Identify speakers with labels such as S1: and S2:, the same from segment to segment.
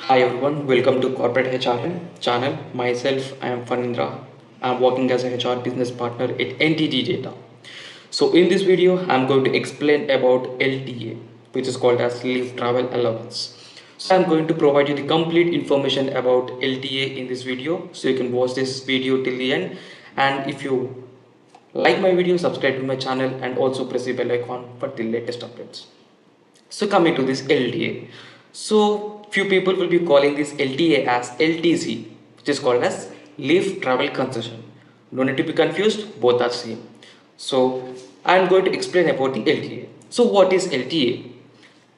S1: Hi everyone, welcome to Corporate HRM channel. Myself, I am Fanindra. I am working as a HR business partner at NTT Data. So in this video, I am going to explain about LTA, which is called as Leave Travel Allowance. So I am going to provide you the complete information about LTA in this video, so you can watch this video till the end. And if you like my video, subscribe to my channel and also press the bell icon for the latest updates. So coming to this LTA, so few people will be calling this LTA as LTC, which is called as Leave Travel Concession. No need to be confused, both are same. So I am going to explain about the LTA. So what is LTA?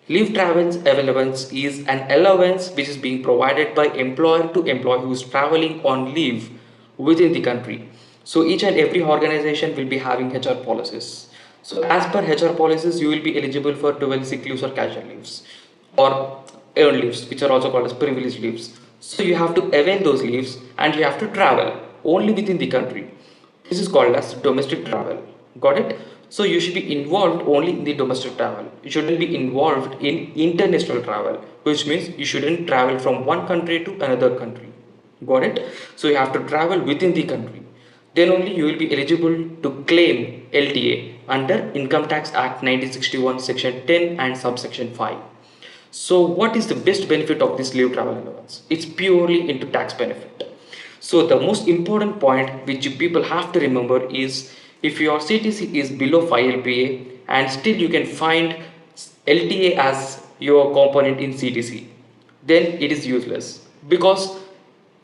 S1: Leave travel allowance is an allowance which is being provided by employer to employee who is traveling on leave within the country. So each and every organization will be having HR policies. So as per HR policies, you will be eligible for 12 sick leaves or casual leaves or earned leaves, which are also called as privilege leaves. So you have to avail those leaves and you have to travel only within the country. This is called as domestic travel. Got it? So you should be involved only in the domestic travel. You shouldn't be involved in international travel, which means you shouldn't travel from one country to another country. Got it? So you have to travel within the country. Then only you will be eligible to claim LTA under Income Tax Act 1961 Section 10 and subsection 5. So what is the best benefit of this leave travel allowance? It's purely into tax benefit. So the most important point which you people have to remember is if your CTC is below 5 LPA and still you can find LTA as your component in CTC, then it is useless, because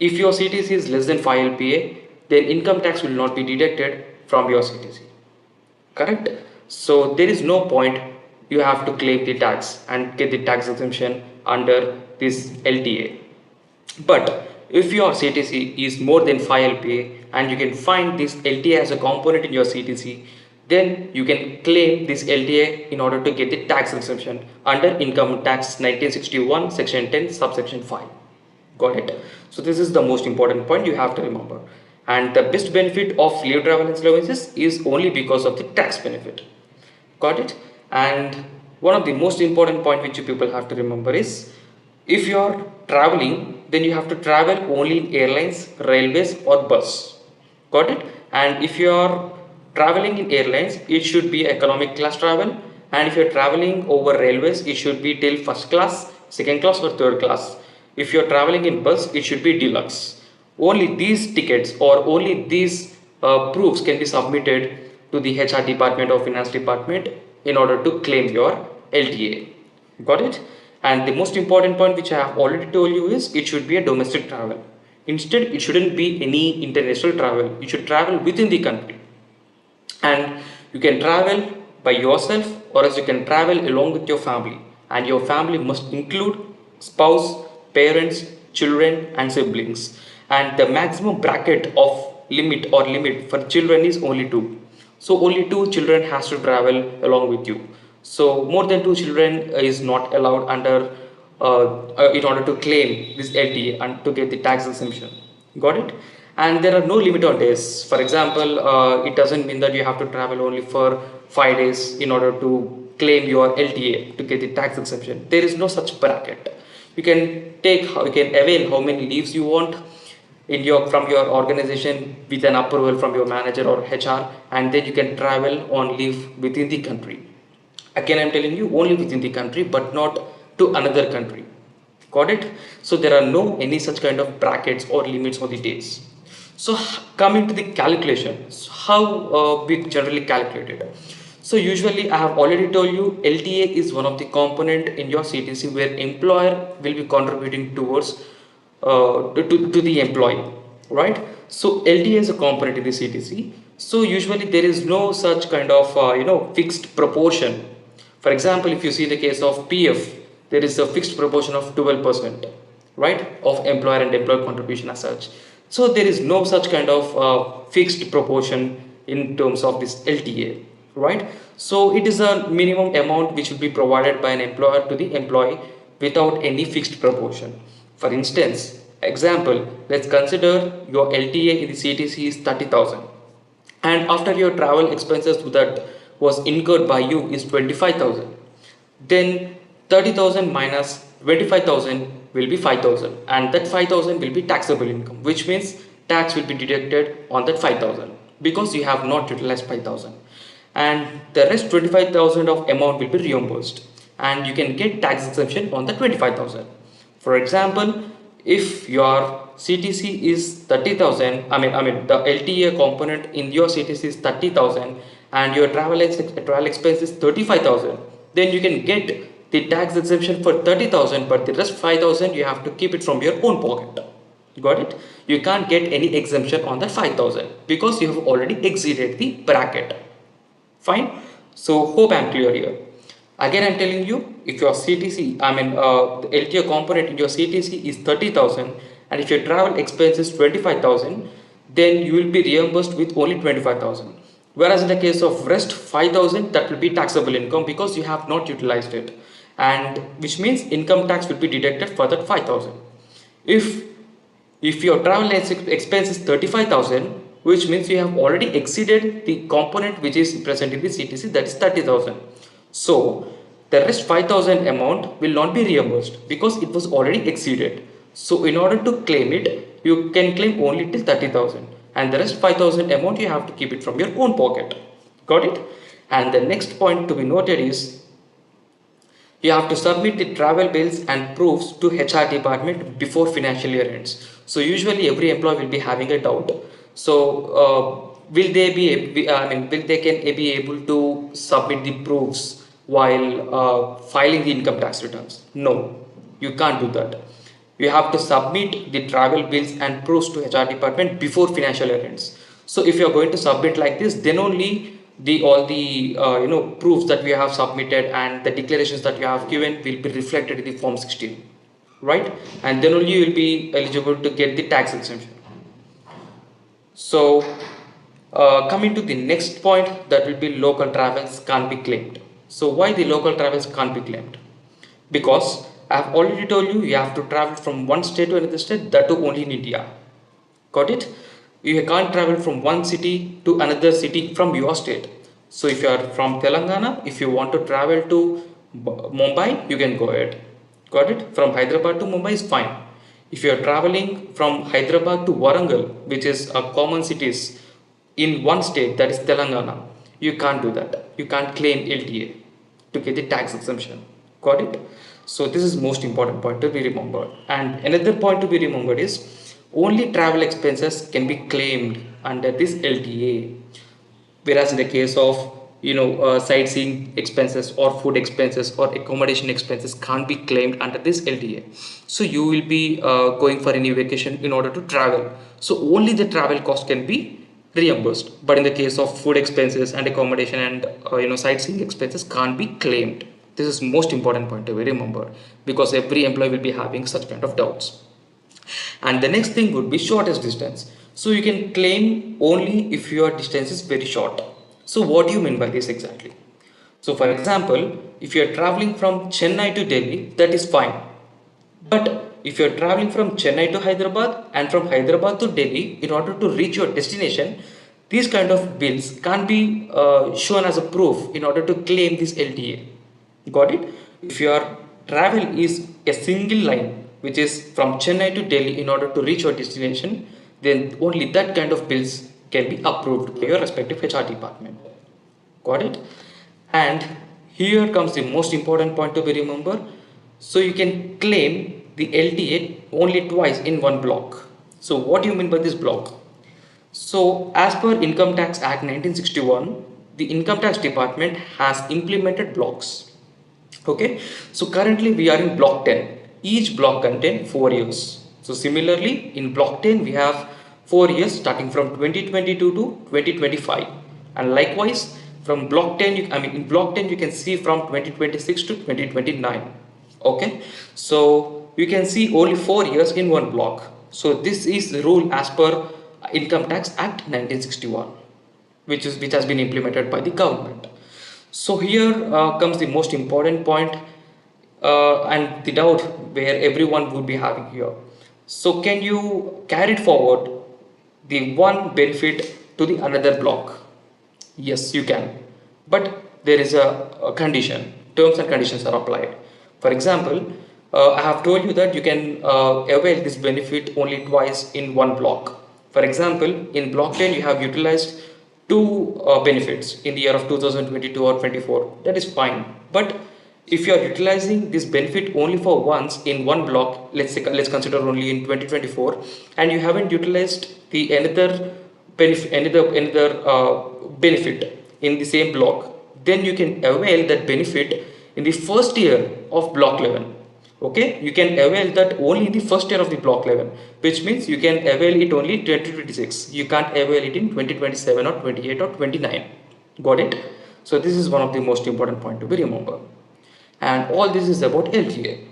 S1: if your CTC is less than 5 LPA, then income tax will not be deducted from your CTC. Correct? So there is no point you have to claim the tax and get the tax exemption under this LTA. But if your CTC is more than 5 LPA and you can find this LTA as a component in your CTC, then you can claim this LTA in order to get the tax exemption under Income Tax 1961 Section 10 subsection 5. Got it? So this is the most important point you have to remember. And the best benefit of leave travel allowances is only because of the tax benefit. Got it? And one of the most important point which you people have to remember is if you are traveling, then you have to travel only in airlines, railways or bus. Got it? And if you are traveling in airlines, it should be economic class travel, and if you are traveling over railways, it should be till first class, second class or third class. If you are traveling in bus, it should be deluxe. Only these tickets or only these proofs can be submitted to the HR department or finance department in order to claim your LTA. Got it? And the most important point which I have already told you is it should be a domestic travel. Instead, it shouldn't be any international travel. You should travel within the country. And you can travel by yourself or else you can travel along with your family. And your family must include spouse, parents, children and siblings. And the maximum bracket of limit for children is only 2. So only 2 children has to travel along with you. So more than 2 children is not allowed under in order to claim this LTA and to get the tax exemption. Got it? And there are no limit on days. For example, it doesn't mean that you have to travel only for 5 days in order to claim your LTA to get the tax exemption. There is no such bracket. You can avail how many leaves you want in your from your organization with an approval from your manager or HR, and then you can travel on leave within the country. Again, I'm telling you only within the country, but not to another country. Got it? So there are no any such kind of brackets or limits on the days. So coming to the calculation, so how we generally calculate it. So usually I have already told you LTA is one of the component in your CTC where employer will be contributing towards to the employee, right? So LTA is a component in the CTC. So usually there is no such kind of fixed proportion. For example, if you see the case of PF, there is a fixed proportion of 12%, right, of employer and employee contribution as such. So there is no such kind of fixed proportion in terms of this LTA, right? So it is a minimum amount which will be provided by an employer to the employee without any fixed proportion. For instance, example, let's consider your LTA in the CTC is 30,000, and after your travel expenses that was incurred by you is 25,000, then 30,000 minus 25,000 will be 5,000, and that 5,000 will be taxable income, which means tax will be deducted on that 5,000 because you have not utilized 5,000, and the rest 25,000 of amount will be reimbursed, and you can get tax exemption on the 25,000. For example, if your CTC is 30,000, I mean the LTA component in your CTC is 30,000 and your travel expense is 35,000, then you can get the tax exemption for 30,000, but the rest 5,000 you have to keep it from your own pocket. Got it? You can't get any exemption on that 5,000 because you have already exceeded the bracket. Fine. So hope I'm clear here. Again, I'm telling you, if your CTC, the LTA component in your CTC is 30,000 and if your travel expense is 25,000, then you will be reimbursed with only 25,000. Whereas in the case of rest 5,000, that will be taxable income because you have not utilized it, and which means income tax will be deducted for that 5,000. If your travel expense is 35,000, which means you have already exceeded the component which is present in the CTC, that is 30,000. So the rest 5,000 amount will not be reimbursed because it was already exceeded. So in order to claim it, you can claim only till 30,000, and the rest 5,000 amount you have to keep it from your own pocket. Got it? And the next point to be noted is you have to submit the travel bills and proofs to HR department before financial year ends. So usually every employee will be having a doubt. So will they can be able to submit the proofs while filing the income tax returns? No, you can't do that. You have to submit the travel bills and proofs to HR department before financial year ends. So if you are going to submit like this, then only all the proofs that we have submitted and the declarations that you have given will be reflected in the form 16, right? And then only you will be eligible to get the tax exemption. So coming to the next point, that will be local travels can't be claimed. So why the local travels can't be claimed? Because I have already told you, you have to travel from one state to another state, that too only in India. Got it? You can't travel from one city to another city from your state. So if you are from Telangana, if you want to travel to Mumbai, you can go ahead. Got it? From Hyderabad to Mumbai is fine. If you are traveling from Hyderabad to Warangal, which is a common cities in one state, that is Telangana, you can't do that. You can't claim LTA to get the tax exemption. Got it? So this is most important point to be remembered. And another point to be remembered is only travel expenses can be claimed under this LTA, whereas in the case of sightseeing expenses or food expenses or accommodation expenses can't be claimed under this LTA. So you will be going for any vacation in order to travel, so only the travel cost can be reimbursed, but in the case of food expenses and accommodation and sightseeing expenses can't be claimed. This is most important point to be remembered because every employee will be having such kind of doubts. And the next thing would be shortest distance. So you can claim only if your distance is very short. So what do you mean by this exactly? So for example, if you are traveling from Chennai to Delhi, that is fine. But if you are traveling from Chennai to Hyderabad and from Hyderabad to Delhi, in order to reach your destination, these kind of bills can't be shown as a proof in order to claim this LTA. Got it? If your travel is a single line, which is from Chennai to Delhi in order to reach your destination, then only that kind of bills can be approved by your respective HR department. Got it? And here comes the most important point to be remembered. So you can claim the LTA only twice in one block. So what do you mean by this block? So as per Income Tax Act 1961, the Income Tax Department has implemented blocks. Okay, so currently we are in block 10. Each block contains 4 years. So similarly in block 10 we have 4 years starting from 2022 to 2025, and likewise from block 10 in block 10 you can see from 2026 to 2029. Okay, so you can see only 4 years in one block. So this is the rule as per Income Tax Act 1961, which has been implemented by the government. So here comes the most important point and the doubt where everyone would be having here. So can you carry it forward the one benefit to the another block? Yes, you can, but there is a condition. Terms and conditions are applied. For example, I have told you that you can avail this benefit only twice in one block. For example, in block 10 you have utilized two benefits in the year of 2022 or 24. That is fine. But if you are utilizing this benefit only for once in one block, let's consider only in 2024, and you haven't utilized the benefit in the same block, then you can avail that benefit in the first year of block 11. Okay, you can avail that only in the first year of the block 11, which means you can avail it only 2026. You can't avail it in 2027 or 28 or 29. Got it? So this is one of the most important point to be remember. And all this is about LTA.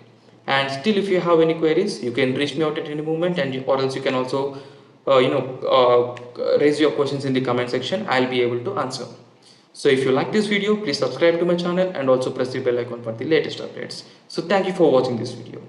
S1: And still, if you have any queries, you can reach me out at any moment, and or else you can also raise your questions in the comment section. I'll be able to answer. So if you like this video, please subscribe to my channel and also press the bell icon for the latest updates. So thank you for watching this video.